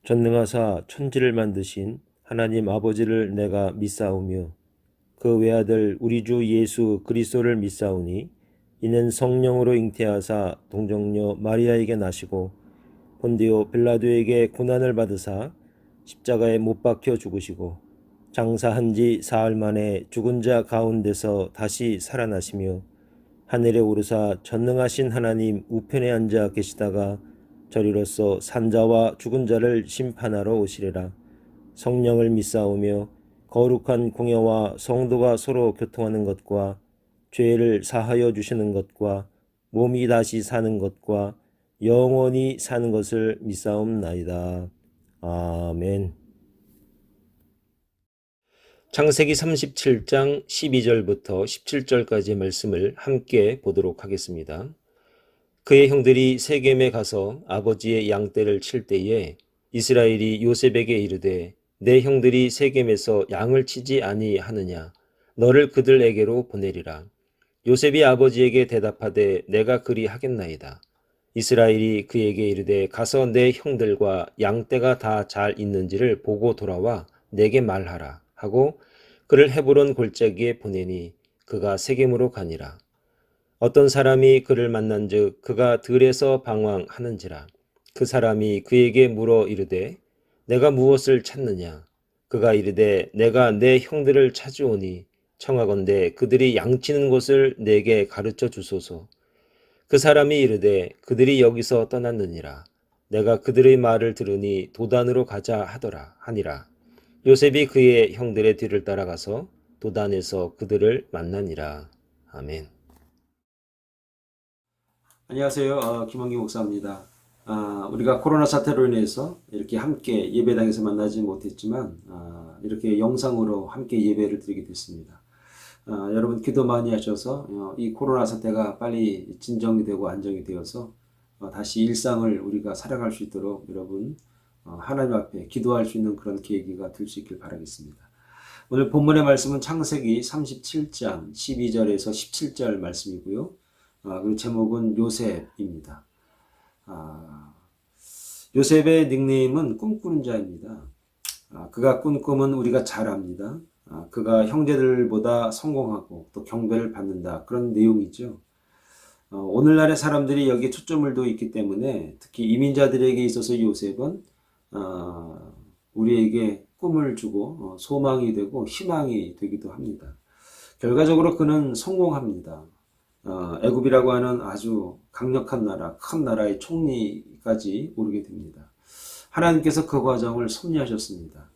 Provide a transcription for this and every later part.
전능하사 천지를 만드신 하나님 아버지를 내가 믿사오며 그 외아들 우리 주 예수 그리스도를 믿사오니 이는 성령으로 잉태하사 동정녀 마리아에게 나시고 본디오 빌라도에게 고난을 받으사 십자가에 못 박혀 죽으시고 장사한 지 사흘 만에 죽은 자 가운데서 다시 살아나시며 하늘에 오르사 전능하신 하나님 우편에 앉아 계시다가 저리로서 산자와 죽은 자를 심판하러 오시리라. 성령을 믿사오며 거룩한 공예와 성도가 서로 교통하는 것과 죄를 사하여 주시는 것과 몸이 다시 사는 것과 영원히 사는 것을 믿사옵나이다. 아멘. 창세기 37장 12절부터 17절까지의 말씀을 함께 보도록 하겠습니다. 그의 형들이 세겜에 가서 아버지의 양떼를 칠 때에 이스라엘이 요셉에게 이르되 내 형들이 세겜에서 양을 치지 아니하느냐 너를 그들에게로 보내리라. 요셉이 아버지에게 대답하되 내가 그리 하겠나이다. 이스라엘이 그에게 이르되 가서 내 형들과 양떼가 다 잘 있는지를 보고 돌아와 내게 말하라 하고 그를 헤브론 골짜기에 보내니 그가 세겜으로 가니라. 어떤 사람이 그를 만난즉 그가 들에서 방황하는지라. 그 사람이 그에게 물어 이르되 내가 무엇을 찾느냐. 그가 이르되 내가 내 형들을 찾으오니 청하건대 그들이 양치는 곳을 내게 가르쳐 주소서. 그 사람이 이르되 그들이 여기서 떠났느니라. 내가 그들의 말을 들으니 도단으로 가자 하니라. 요셉이 그의 형들의 뒤를 따라가서 도단에서 그들을 만나니라. 아멘. 안녕하세요. 김원기 목사입니다. 우리가 코로나 사태로 인해서 이렇게 함께 예배당에서 만나지 못했지만 이렇게 영상으로 함께 예배를 드리게 됐습니다. 여러분 기도 많이 하셔서 이 코로나 사태가 빨리 진정이 되고 안정이 되어서 다시 일상을 우리가 살아갈 수 있도록 여러분 하나님 앞에 기도할 수 있는 그런 계기가 될 수 있길 바라겠습니다. 오늘 본문의 말씀은 창세기 37장 12절에서 17절 말씀이고요. 그리고 제목은 요셉입니다. 요셉의 닉네임은 꿈꾸는 자입니다. 그가 꾼 꿈은 우리가 잘 압니다. 그가 형제들보다 성공하고 또 경배를 받는다. 그런 내용이죠. 오늘날의 사람들이 여기에 초점을 두고 있기 때문에 특히 이민자들에게 있어서 요셉은 우리에게 꿈을 주고 소망이 되고 희망이 되기도 합니다. 결과적으로 그는 성공합니다. 애굽이라고 하는 아주 강력한 나라, 큰 나라의 총리까지 오르게 됩니다. 하나님께서 그 과정을 섭리하셨습니다.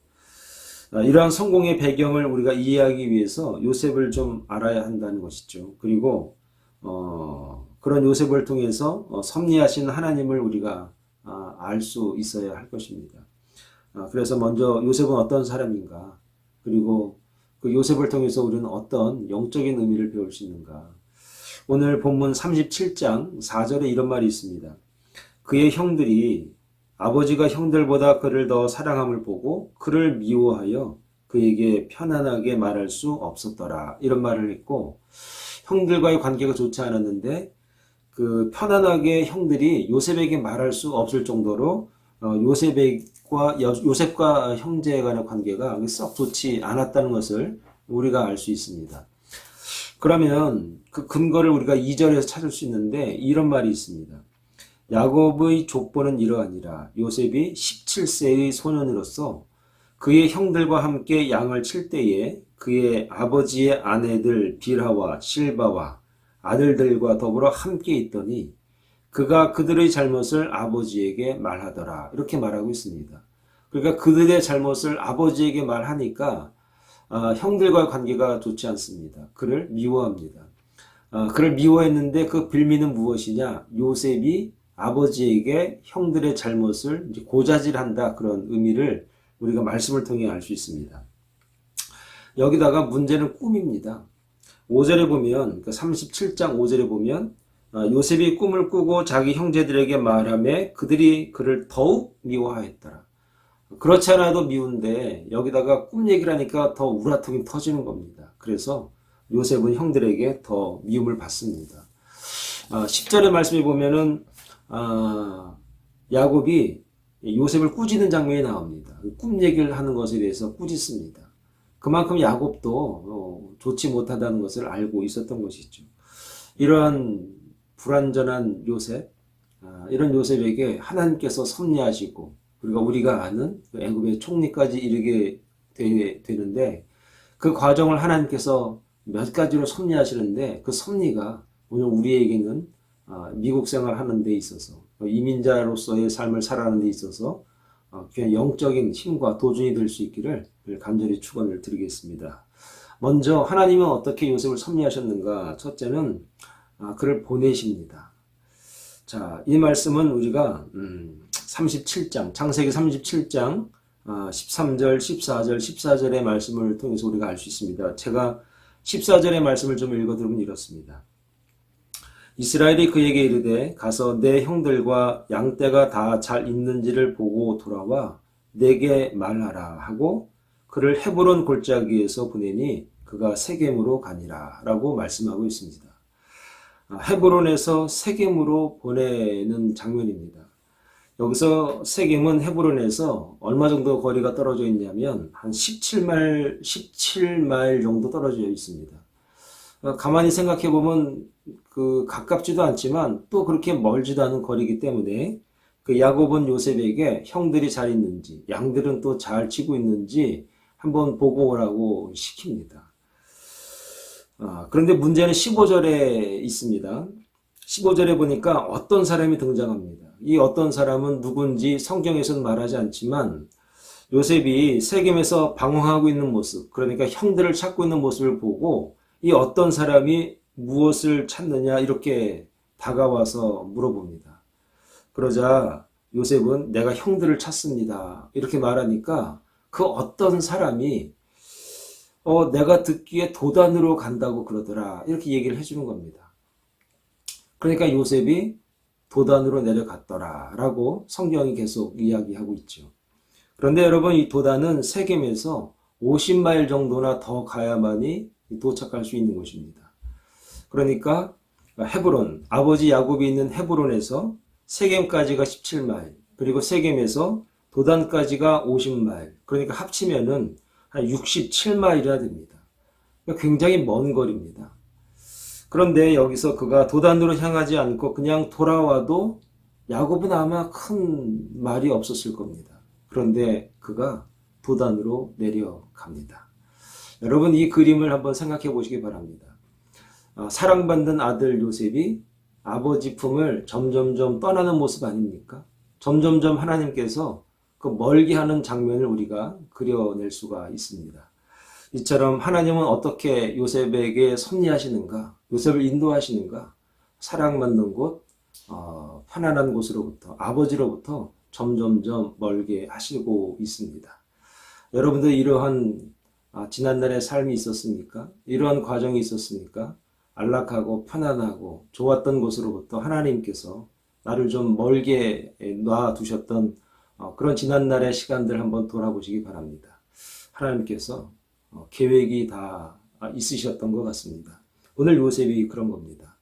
이러한 성공의 배경을 우리가 이해하기 위해서 요셉을 좀 알아야 한다는 것이죠. 그리고 그런 요셉을 통해서 섭리하신 하나님을 우리가 알 수 있어야 할 것입니다. 그래서 먼저 요셉은 어떤 사람인가, 그리고 그 요셉을 통해서 우리는 어떤 영적인 의미를 배울 수 있는가. 오늘 본문 37장 4절에 이런 말이 있습니다. 그의 형들이 아버지가 형들보다 그를 더 사랑함을 보고 그를 미워하여 그에게 편안하게 말할 수 없었더라. 이런 말을 했고, 형들과의 관계가 좋지 않았는데 그 편안하게 형들이 요셉에게 말할 수 없을 정도로 요셉과 형제 간의 관계가 썩 좋지 않았다는 것을 우리가 알 수 있습니다. 그러면 그 근거를 우리가 2절에서 찾을 수 있는데 이런 말이 있습니다. 야곱의 족보는 이러하니라. 요셉이 17세의 소년으로서 그의 형들과 함께 양을 칠 때에 그의 아버지의 아내들 빌하와 실바와 아들들과 더불어 함께 있더니 그가 그들의 잘못을 아버지에게 말하더라. 이렇게 말하고 있습니다. 그러니까 그들의 잘못을 아버지에게 말하니까 형들과의 관계가 좋지 않습니다. 그를 미워합니다. 그를 미워했는데 그 빌미는 무엇이냐? 요셉이 아버지에게 형들의 잘못을 이제 고자질한다. 그런 의미를 우리가 말씀을 통해 알 수 있습니다. 여기다가 문제는 꿈입니다. 5절에 보면, 37장 5절에 보면 요셉이 꿈을 꾸고 자기 형제들에게 말하며 그들이 그를 더욱 미워하였더라. 그렇지 않아도 미운데 여기다가 꿈 얘기를 하니까 더 우라통이 터지는 겁니다. 그래서 요셉은 형들에게 더 미움을 받습니다. 10절의 말씀에 보면은 야곱이 요셉을 꾸짖는 장면이 나옵니다. 꿈 얘기를 하는 것에 대해서 꾸짖습니다. 그만큼 야곱도 좋지 못하다는 것을 알고 있었던 것이죠. 이러한 불완전한 요셉, 이런 요셉에게 하나님께서 섭리하시고 그리고 우리가 아는 애굽의 총리까지 이르게 되는데 그 과정을 하나님께서 몇 가지로 섭리하시는데 그 섭리가 오늘 우리에게는 미국 생활하는 데 있어서 이민자로서의 삶을 살아가는 데 있어서 그냥 영적인 힘과 도준이 될 수 있기를 간절히 축원을 드리겠습니다. 먼저 하나님은 어떻게 요셉을 섭리하셨는가? 첫째는 그를 보내십니다. 자, 이 말씀은 우리가 37장, 창세기 37장 13절, 14절, 14절의 말씀을 통해서 우리가 알 수 있습니다. 제가 14절의 말씀을 좀 읽어드리면 이렇습니다. 이스라엘이 그에게 이르되 가서 내 형들과 양떼가 다 잘 있는지를 보고 돌아와 내게 말하라 하고 그를 헤브론 골짜기에서 보내니 그가 세겜으로 가니라 라고 말씀하고 있습니다. 헤브론에서 세겜으로 보내는 장면입니다. 여기서 세겜은 헤브론에서 얼마 정도 거리가 떨어져 있냐면 한 17마일 정도 떨어져 있습니다. 가만히 생각해 보면 가깝지도 않지만 또 그렇게 멀지도 않은 거리이기 때문에 그 야곱은 요셉에게 형들이 잘 있는지 양들은 또 잘 치고 있는지 한번 보고 오라고 시킵니다. 그런데 문제는 15절에 있습니다. 15절에 보니까 어떤 사람이 등장합니다. 이 어떤 사람은 누군지 성경에서는 말하지 않지만 요셉이 세겜에서 방황하고 있는 모습, 그러니까 형들을 찾고 있는 모습을 보고 이 어떤 사람이 무엇을 찾느냐 이렇게 다가와서 물어봅니다. 그러자 요셉은 내가 형들을 찾습니다. 이렇게 말하니까 그 어떤 사람이 내가 듣기에 도단으로 간다고 그러더라. 이렇게 얘기를 해주는 겁니다. 그러니까 요셉이 도단으로 내려갔더라 라고 성경이 계속 이야기하고 있죠. 그런데 여러분 이 도단은 세겜에서 50마일 정도나 더 가야만이 도착할 수 있는 곳입니다. 그러니까 헤브론, 아버지 야곱이 있는 헤브론에서 세겜까지가 17마일, 그리고 세겜에서 도단까지가 50마일, 그러니까 합치면은 한 67마일이나 됩니다. 굉장히 먼 거리입니다. 그런데 여기서 그가 도단으로 향하지 않고 그냥 돌아와도 야곱은 아마 큰 말이 없었을 겁니다. 그런데 그가 도단으로 내려갑니다. 여러분 이 그림을 한번 생각해 보시기 바랍니다. 사랑받는 아들 요셉이 아버지 품을 점점점 떠나는 모습 아닙니까? 점점점 하나님께서 그 멀게 하는 장면을 우리가 그려낼 수가 있습니다. 이처럼 하나님은 어떻게 요셉에게 섭리하시는가? 요셉을 인도하시는가? 사랑받는 곳, 편안한 곳으로부터, 아버지로부터 점점점 멀게 하시고 있습니다. 여러분들 이러한 지난날의 삶이 있었습니까? 이러한 과정이 있었습니까? 안락하고 편안하고 좋았던 곳으로부터 하나님께서 나를 좀 멀게 놔두셨던 그런 지난날의 시간들 한번 돌아보시기 바랍니다. 하나님께서 계획이 다 있으셨던 것 같습니다. 오늘 요셉이 그런 겁니다.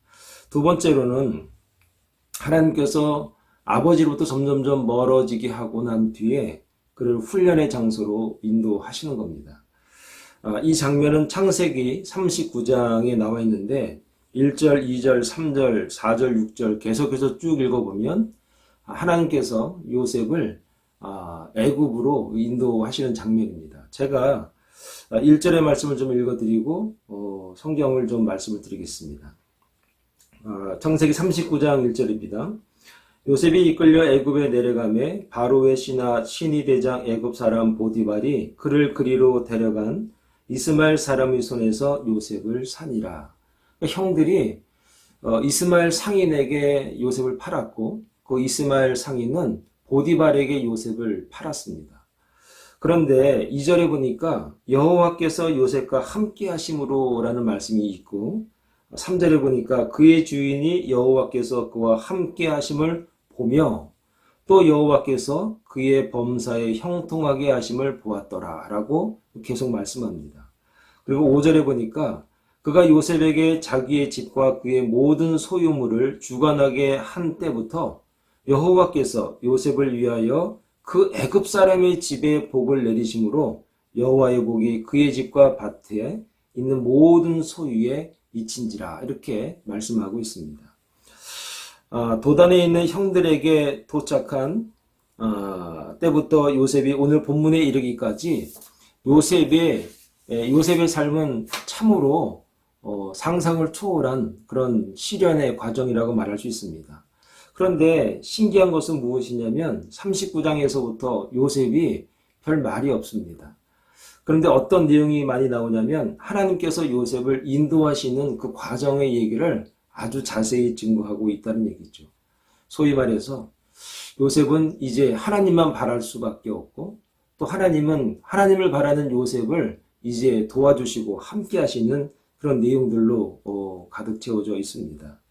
두 번째로는 하나님께서 아버지로부터 점점점 멀어지게 하고 난 뒤에 그를 훈련의 장소로 인도하시는 겁니다. 이 장면은 창세기 39장에 나와 있는데 1절, 2절, 3절, 4절, 6절 계속해서 쭉 읽어보면 하나님께서 요셉을 애굽으로 인도하시는 장면입니다. 제가 1절의 말씀을 좀 읽어드리고 성경을 좀 말씀을 드리겠습니다. 창세기 39장 1절입니다. 요셉이 이끌려 애굽에 내려가매 바로의 신이 대장 애굽 사람 보디발이 그를 그리로 데려간 이스마엘 사람의 손에서 요셉을 사니라. 형들이 이스마엘 상인에게 요셉을 팔았고 그 이스마엘 상인은 보디발에게 요셉을 팔았습니다. 그런데 2절에 보니까 여호와께서 요셉과 함께 하심으로 라는 말씀이 있고 3절에 보니까 그의 주인이 여호와께서 그와 함께 하심을 보며 또 여호와께서 그의 범사에 형통하게 하심을 보았더라 라고 계속 말씀합니다. 그리고 5절에 보니까 그가 요셉에게 자기의 집과 그의 모든 소유물을 주관하게 한 때부터 여호와께서 요셉을 위하여 그 애굽 사람의 집에 복을 내리심으로 여호와의 복이 그의 집과 밭에 있는 모든 소유에 미친지라 이렇게 말씀하고 있습니다. 도단에 있는 형들에게 도착한 때부터 요셉이 오늘 본문에 이르기까지 요셉의 삶은 참으로 상상을 초월한 그런 시련의 과정이라고 말할 수 있습니다. 그런데 신기한 것은 무엇이냐면 39장에서부터 요셉이 별 말이 없습니다. 그런데 어떤 내용이 많이 나오냐면 하나님께서 요셉을 인도하시는 그 과정의 얘기를 아주 자세히 증거하고 있다는 얘기죠. 소위 말해서 요셉은 이제 하나님만 바랄 수밖에 없고 또 하나님을 바라는 요셉을 이제 도와주시고 함께 하시는 그런 내용들로 가득 채워져 있습니다.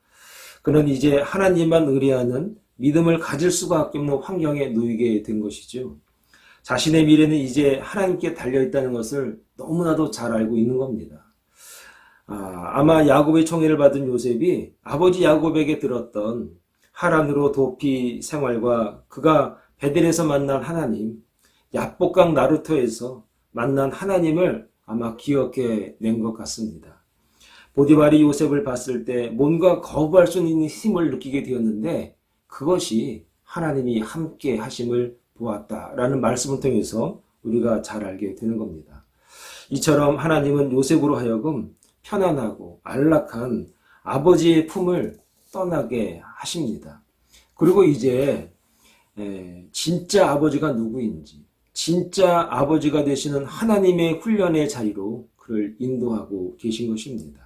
그는 이제 하나님만 의뢰하는 믿음을 가질 수밖에 없는 환경에 놓이게 된 것이죠. 자신의 미래는 이제 하나님께 달려있다는 것을 너무나도 잘 알고 있는 겁니다. 아마 야곱의 총애를 받은 요셉이 아버지 야곱에게 들었던 하란으로 도피 생활과 그가 베델에서 만난 하나님, 야복강 나루토에서 만난 하나님을 아마 기억해 낸 것 같습니다. 보디발이 요셉을 봤을 때 뭔가 거부할 수 있는 힘을 느끼게 되었는데 그것이 하나님이 함께 하심을 보았다라는 말씀을 통해서 우리가 잘 알게 되는 겁니다. 이처럼 하나님은 요셉으로 하여금 편안하고 안락한 아버지의 품을 떠나게 하십니다. 그리고 이제 진짜 아버지가 누구인지 진짜 아버지가 되시는 하나님의 훈련의 자리로 그를 인도하고 계신 것입니다.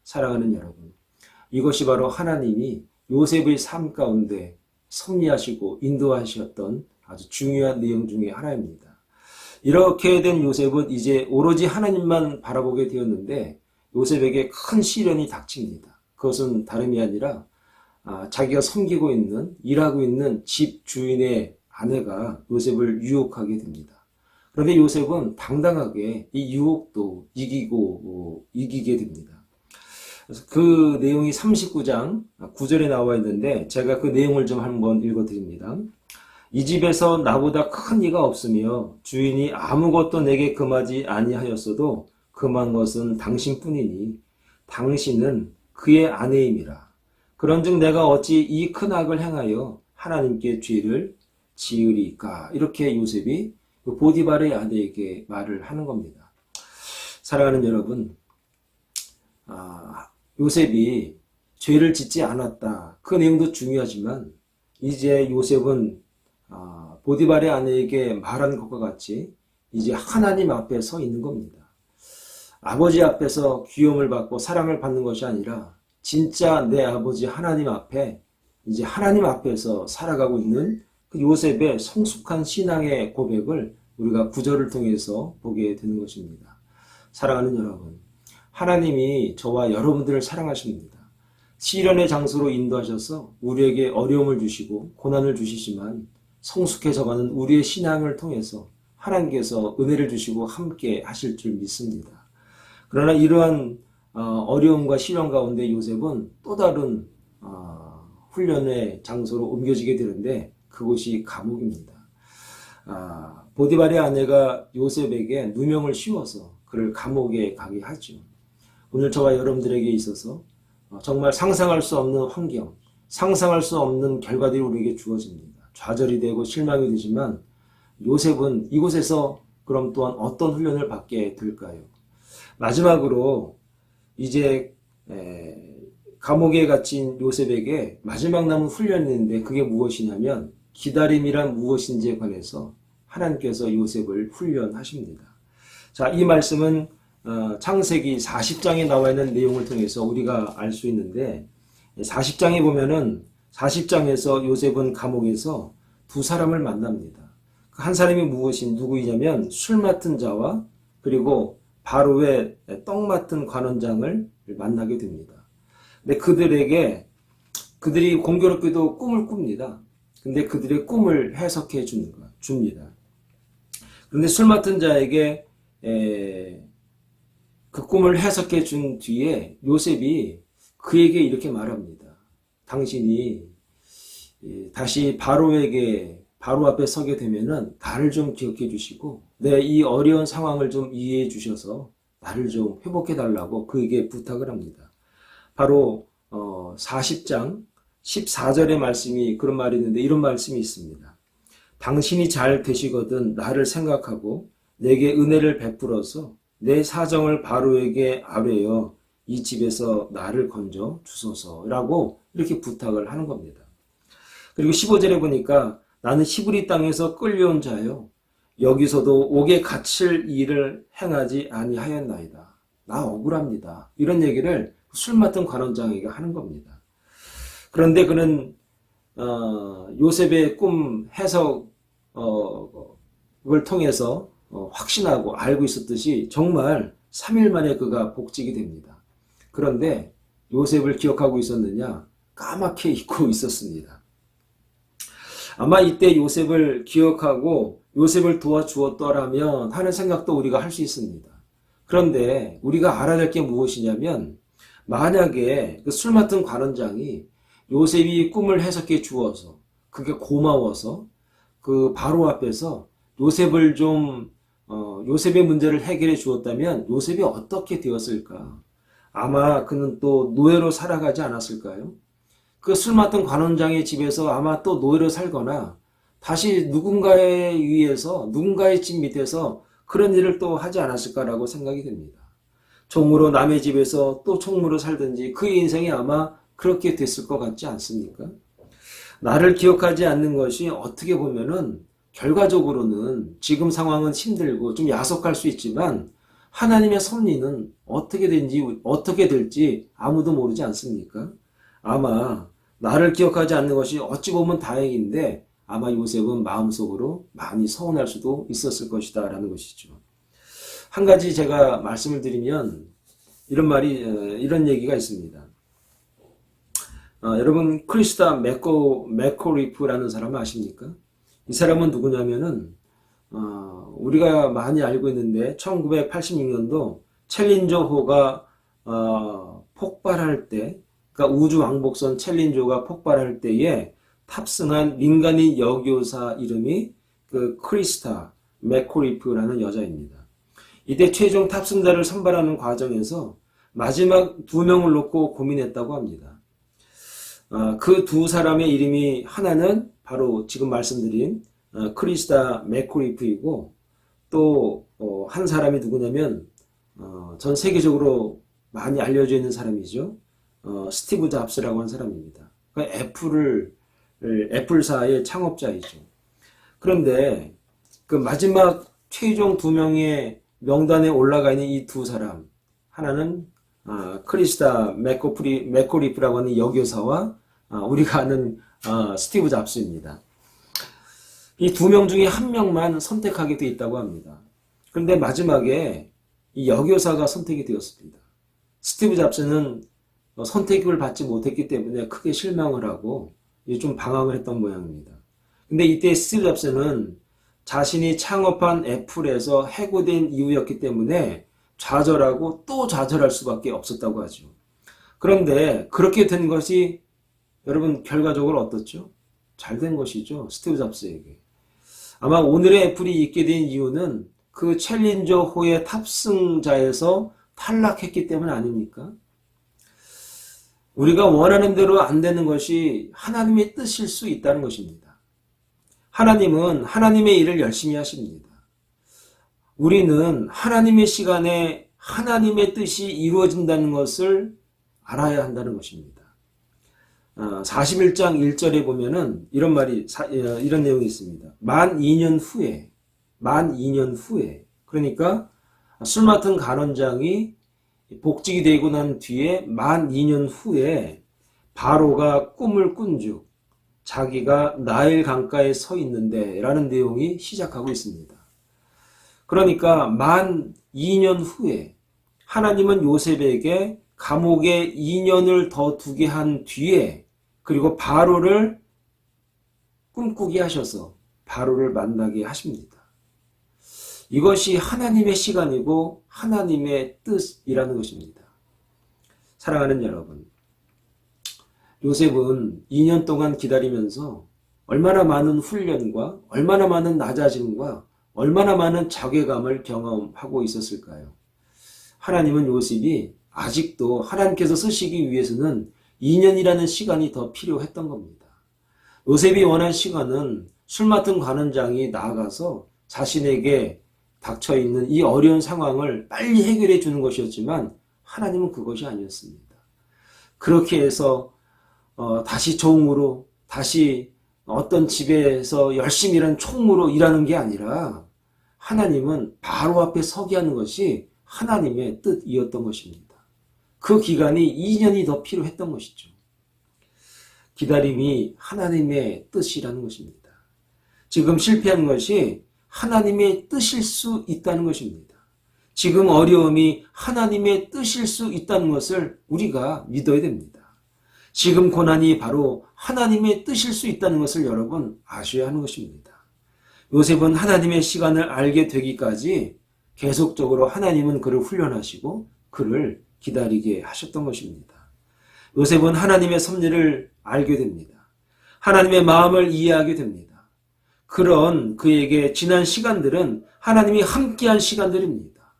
사랑하는 여러분, 이것이 바로 하나님이 요셉의 삶 가운데 섭리하시고 인도하셨던 아주 중요한 내용 중에 하나입니다. 이렇게 된 요셉은 이제 오로지 하나님만 바라보게 되었는데 요셉에게 큰 시련이 닥칩니다. 그것은 다름이 아니라 자기가 섬기고 있는, 일하고 있는 집 주인의 아내가 요셉을 유혹하게 됩니다. 그런데 요셉은 당당하게 이 유혹도 이기게 됩니다. 그래서 그 내용이 39장 9절에 나와 있는데 제가 그 내용을 좀 한번 읽어드립니다. 이 집에서 나보다 큰 이가 없으며 주인이 아무것도 내게 금하지 아니하였어도 금한 것은 당신뿐이니 당신은 그의 아내임이라. 그런즉 내가 어찌 이 큰 악을 행하여 하나님께 죄를 지으리까. 이렇게 요셉이 보디발의 아내에게 말을 하는 겁니다. 사랑하는 여러분, 요셉이 죄를 짓지 않았다. 그 내용도 중요하지만 이제 요셉은 보디발의 아내에게 말한 것과 같이 이제 하나님 앞에 서 있는 겁니다. 아버지 앞에서 귀여움을 받고 사랑을 받는 것이 아니라 진짜 내 아버지 하나님 앞에 이제 하나님 앞에서 살아가고 있는 그 요셉의 성숙한 신앙의 고백을 우리가 구절을 통해서 보게 되는 것입니다. 사랑하는 여러분, 하나님이 저와 여러분들을 사랑하십니다. 시련의 장소로 인도하셔서 우리에게 어려움을 주시고 고난을 주시지만 성숙해져가는 우리의 신앙을 통해서 하나님께서 은혜를 주시고 함께 하실 줄 믿습니다. 그러나 이러한 어려움과 시련 가운데 요셉은 또 다른 훈련의 장소로 옮겨지게 되는데 그곳이 감옥입니다. 보디발의 아내가 요셉에게 누명을 씌워서 그를 감옥에 가게 하죠. 오늘 저와 여러분들에게 있어서 정말 상상할 수 없는 환경, 상상할 수 없는 결과들이 우리에게 주어집니다. 좌절이 되고 실망이 되지만 요셉은 이곳에서 그럼 또한 어떤 훈련을 받게 될까요? 마지막으로 이제 감옥에 갇힌 요셉에게 마지막 남은 훈련이 있는데 그게 무엇이냐면 기다림이란 무엇인지에 관해서 하나님께서 요셉을 훈련하십니다. 자, 이 말씀은 창세기 40장에 나와 있는 내용을 통해서 우리가 알 수 있는데 40장에 보면은 40장에서 요셉은 감옥에서 두 사람을 만납니다. 그 한 사람이 누구이냐면 술 맡은 자와 그리고 바로의 떡 맡은 관원장을 만나게 됩니다. 근데 그들이 공교롭게도 꿈을 꿉니다. 근데 그들의 꿈을 해석해 줍니다. 그런데 술 맡은 자에게 그 꿈을 해석해 준 뒤에 요셉이 그에게 이렇게 말합니다. 당신이 다시 바로에게 바로 앞에 서게 되면은 나를 좀 기억해 주시고 내 이 어려운 상황을 좀 이해해 주셔서 나를 좀 회복해 달라고 그에게 부탁을 합니다. 바로 40장 14절의 말씀이 그런 말이 있는데 이런 말씀이 있습니다. 당신이 잘 되시거든 나를 생각하고 내게 은혜를 베풀어서 내 사정을 바로에게 아뢰어 이 집에서 나를 건져 주소서라고 이렇게 부탁을 하는 겁니다. 그리고 15절에 보니까 나는 히브리 땅에서 끌려온 자요 여기서도 옥에 갇힐 일을 행하지 아니하였나이다. 나 억울합니다. 이런 얘기를 술 맡은 관원장에게 하는 겁니다. 그런데 그는 요셉의 꿈 해석을 통해서 확신하고 알고 있었듯이 정말 3일 만에 그가 복직이 됩니다. 그런데 요셉을 기억하고 있었느냐? 까맣게 잊고 있었습니다. 아마 이때 요셉을 기억하고 요셉을 도와주었더라면 하는 생각도 우리가 할 수 있습니다. 그런데 우리가 알아야 될 게 무엇이냐면 만약에 그 술 맡은 관원장이 요셉이 꿈을 해석해 주어서 그게 고마워서 그 바로 앞에서 요셉을 좀 요셉의 문제를 해결해 주었다면 요셉이 어떻게 되었을까? 아마 그는 또 노예로 살아가지 않았을까요? 그 술 맡은 관원장의 집에서 아마 또 노예로 살거나 다시 누군가에 의해서 누군가의 집 밑에서 그런 일을 또 하지 않았을까라고 생각이 됩니다. 종으로 남의 집에서 또 총무로 살든지 그의 인생이 아마 그렇게 됐을 것 같지 않습니까? 나를 기억하지 않는 것이 어떻게 보면은 결과적으로는 지금 상황은 힘들고 좀 야속할 수 있지만 하나님의 섭리는 어떻게 될지 아무도 모르지 않습니까? 아마 나를 기억하지 않는 것이 어찌 보면 다행인데 아마 요셉은 마음속으로 많이 서운할 수도 있었을 것이다 라는 것이죠. 한 가지 제가 말씀을 드리면 이런 얘기가 있습니다. 여러분 크리스타 맥코리프라는 사람을 아십니까? 이 사람은 누구냐면은 우리가 많이 알고 있는데 1986년도 챌린저호가 폭발할 때, 그러니까 우주 왕복선 챌린저가 폭발할 때에 탑승한 민간인 여교사 이름이 그 크리스타 맥코리프라는 여자입니다. 이때 최종 탑승자를 선발하는 과정에서 마지막 2명을 놓고 고민했다고 합니다. 그 두 사람의 이름이 하나는 바로 지금 말씀드린 크리스타 맥코리프이고 또 한 사람이 누구냐면 전 세계적으로 많이 알려져 있는 사람이죠. 스티브 잡스라고 하는 사람입니다. 애플사의 창업자이죠. 그런데 그 마지막 최종 2명의 명단에 올라가 있는 이 두 사람, 하나는 크리스타 맥코리프라고 하는 여교사와 우리가 아는 스티브 잡스입니다. 이 2명 중에 1명만 선택하게 되어 있다고 합니다. 그런데 마지막에 이 여교사가 선택이 되었습니다. 스티브 잡스는 선택을 받지 못했기 때문에 크게 실망을 하고 좀 방황을 했던 모양입니다. 근데 이때 스티브 잡스는 자신이 창업한 애플에서 해고된 이유였기 때문에 좌절하고 또 좌절할 수밖에 없었다고 하죠. 그런데 그렇게 된 것이 여러분 결과적으로 어떻죠? 잘 된 것이죠. 스티브 잡스에게. 아마 오늘의 애플이 있게 된 이유는 그 챌린저호의 탑승자에서 탈락했기 때문 아닙니까? 우리가 원하는 대로 안 되는 것이 하나님의 뜻일 수 있다는 것입니다. 하나님은 하나님의 일을 열심히 하십니다. 우리는 하나님의 시간에 하나님의 뜻이 이루어진다는 것을 알아야 한다는 것입니다. 41장 1절에 보면은 이런 내용이 있습니다. 만 2년 후에 그러니까 술 맡은 간원장이 복직이 되고 난 뒤에 만 2년 후에 바로가 꿈을 꾼즉 자기가 나일 강가에 서 있는데 라는 내용이 시작하고 있습니다. 그러니까 만 2년 후에 하나님은 요셉에게 감옥에 2년을 더 두게 한 뒤에 그리고 바로를 꿈꾸게 하셔서 바로를 만나게 하십니다. 이것이 하나님의 시간이고 하나님의 뜻이라는 것입니다. 사랑하는 여러분, 요셉은 2년 동안 기다리면서 얼마나 많은 훈련과 얼마나 많은 낮아짐과 얼마나 많은 자괴감을 경험하고 있었을까요? 하나님은 요셉이 아직도 하나님께서 쓰시기 위해서는 2년이라는 시간이 더 필요했던 겁니다. 요셉이 원한 시간은 술 맡은 관원장이 나아가서 자신에게 닥쳐있는 이 어려운 상황을 빨리 해결해 주는 것이었지만 하나님은 그것이 아니었습니다. 그렇게 해서 다시 종으로 다시 어떤 집에서 열심히 일하는 총무로 일하는 게 아니라 하나님은 바로 앞에 서게 하는 것이 하나님의 뜻이었던 것입니다. 그 기간이 2년이 더 필요했던 것이죠. 기다림이 하나님의 뜻이라는 것입니다. 지금 실패한 것이 하나님의 뜻일 수 있다는 것입니다. 지금 어려움이 하나님의 뜻일 수 있다는 것을 우리가 믿어야 됩니다. 지금 고난이 바로 하나님의 뜻일 수 있다는 것을 여러분 아셔야 하는 것입니다. 요셉은 하나님의 시간을 알게 되기까지 계속적으로 하나님은 그를 훈련하시고 그를 기다리게 하셨던 것입니다. 요셉은 하나님의 섭리를 알게 됩니다. 하나님의 마음을 이해하게 됩니다. 그런 그에게 지난 시간들은 하나님이 함께한 시간들입니다.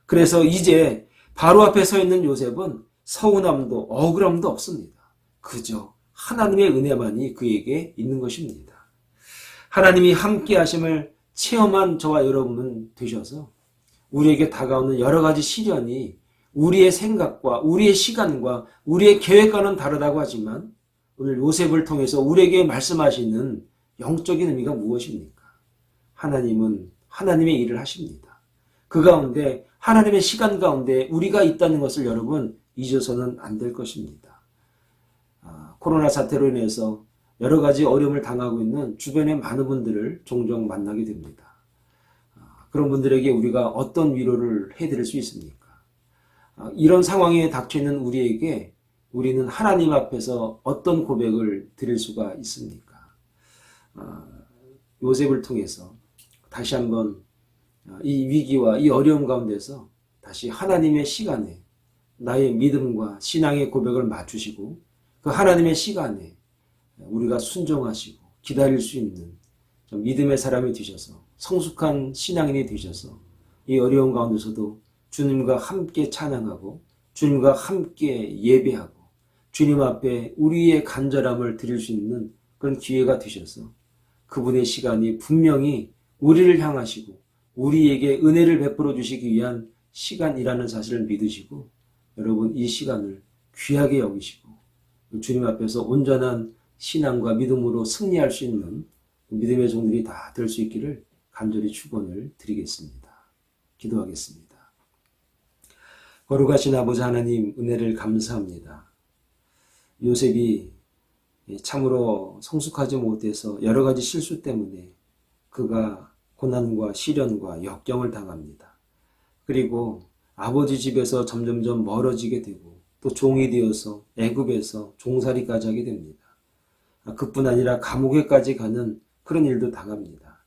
그래서 이제 바로 앞에 서 있는 요셉은 서운함도 억울함도 없습니다. 그저 하나님의 은혜만이 그에게 있는 것입니다. 하나님이 함께 하심을 체험한 저와 여러분은 되셔서 우리에게 다가오는 여러 가지 시련이 우리의 생각과 우리의 시간과 우리의 계획과는 다르다고 하지만 오늘 요셉을 통해서 우리에게 말씀하시는 영적인 의미가 무엇입니까? 하나님은 하나님의 일을 하십니다. 그 가운데 하나님의 시간 가운데 우리가 있다는 것을 여러분 잊어서는 안 될 것입니다. 코로나 사태로 인해서 여러 가지 어려움을 당하고 있는 주변의 많은 분들을 종종 만나게 됩니다. 그런 분들에게 우리가 어떤 위로를 해드릴 수 있습니까? 이런 상황에 닥쳐있는 우리에게 우리는 하나님 앞에서 어떤 고백을 드릴 수가 있습니까? 요셉을 통해서 다시 한번 이 위기와 이 어려움 가운데서 다시 하나님의 시간에 나의 믿음과 신앙의 고백을 맞추시고 그 하나님의 시간에 우리가 순종하시고 기다릴 수 있는 믿음의 사람이 되셔서 성숙한 신앙인이 되셔서 이 어려운 가운데서도 주님과 함께 찬양하고 주님과 함께 예배하고 주님 앞에 우리의 간절함을 드릴 수 있는 그런 기회가 되셔서 그분의 시간이 분명히 우리를 향하시고 우리에게 은혜를 베풀어 주시기 위한 시간이라는 사실을 믿으시고 여러분 이 시간을 귀하게 여기시고 주님 앞에서 온전한 신앙과 믿음으로 승리할 수 있는 믿음의 종들이 다 될 수 있기를 간절히 축원을 드리겠습니다. 기도하겠습니다. 거룩하신 아버지 하나님 은혜를 감사합니다. 요셉이 참으로 성숙하지 못해서 여러 가지 실수 때문에 그가 고난과 시련과 역경을 당합니다. 그리고 아버지 집에서 점점점 멀어지게 되고 또 종이 되어서 애굽에서 종살이까지 하게 됩니다. 그뿐 아니라 감옥에까지 가는 그런 일도 당합니다.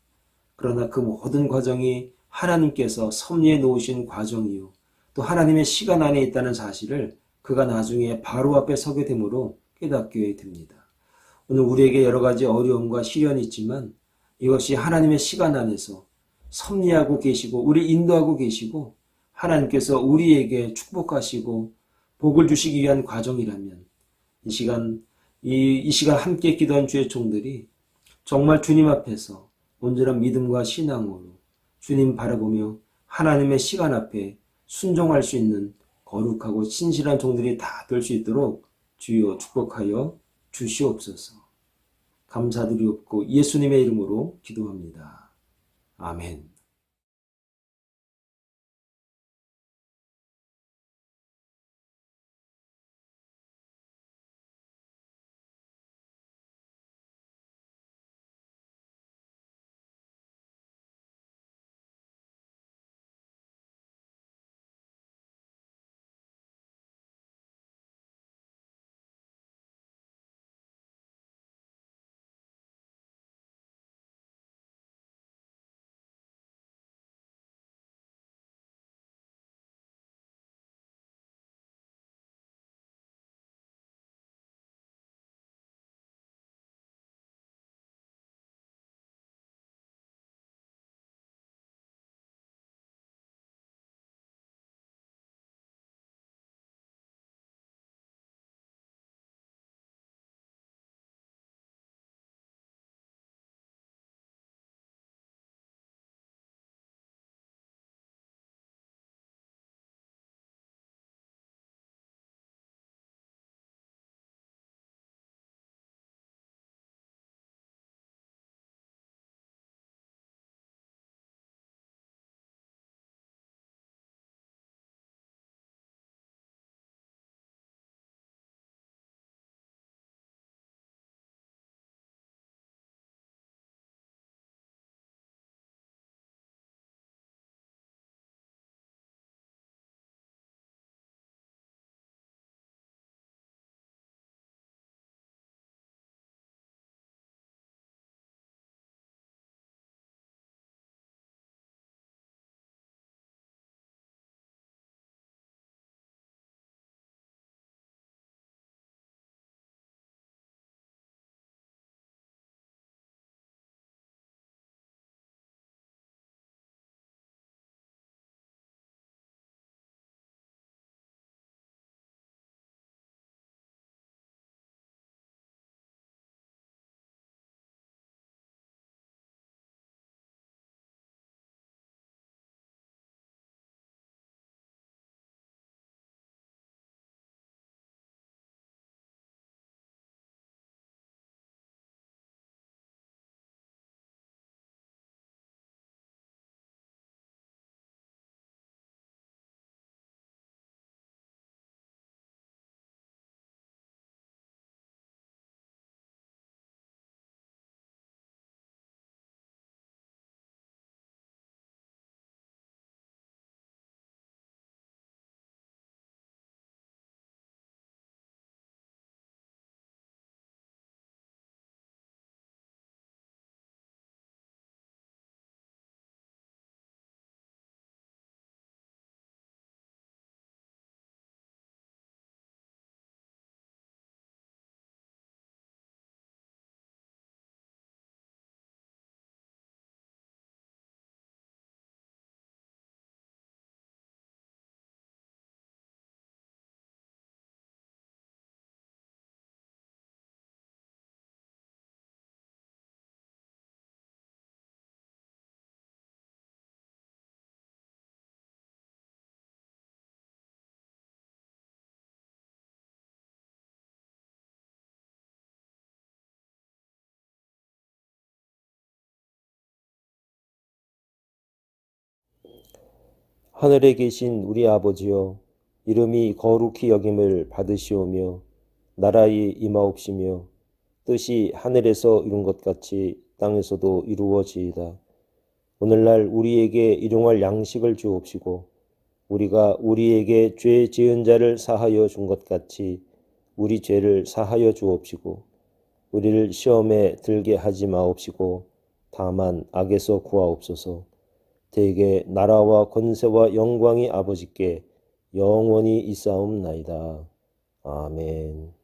그러나 그 모든 과정이 하나님께서 섭리해 놓으신 과정이요 또 하나님의 시간 안에 있다는 사실을 그가 나중에 바로 앞에 서게 되므로 깨닫게 됩니다. 오늘 우리에게 여러 가지 어려움과 시련이 있지만 이것이 하나님의 시간 안에서 섭리하고 계시고 우리 인도하고 계시고 하나님께서 우리에게 축복하시고 복을 주시기 위한 과정이라면 이 시간 함께 기도한 주의 종들이 정말 주님 앞에서 온전한 믿음과 신앙으로 주님 바라보며 하나님의 시간 앞에 순종할 수 있는 거룩하고 신실한 종들이 다 될 수 있도록 주여 축복하여 주시옵소서. 감사드리옵고 예수님의 이름으로 기도합니다. 아멘. 하늘에 계신 우리 아버지여, 이름이 거룩히 여김을 받으시오며 나라의 임하옵시며 뜻이 하늘에서 이룬 것 같이 땅에서도 이루어지이다. 오늘날 우리에게 일용할 양식을 주옵시고 우리가 우리에게 죄 지은 자를 사하여 준 것 같이 우리 죄를 사하여 주옵시고 우리를 시험에 들게 하지 마옵시고 다만 악에서 구하옵소서. 대개 나라와 권세와 영광이 아버지께 영원히 있사옵나이다. 아멘.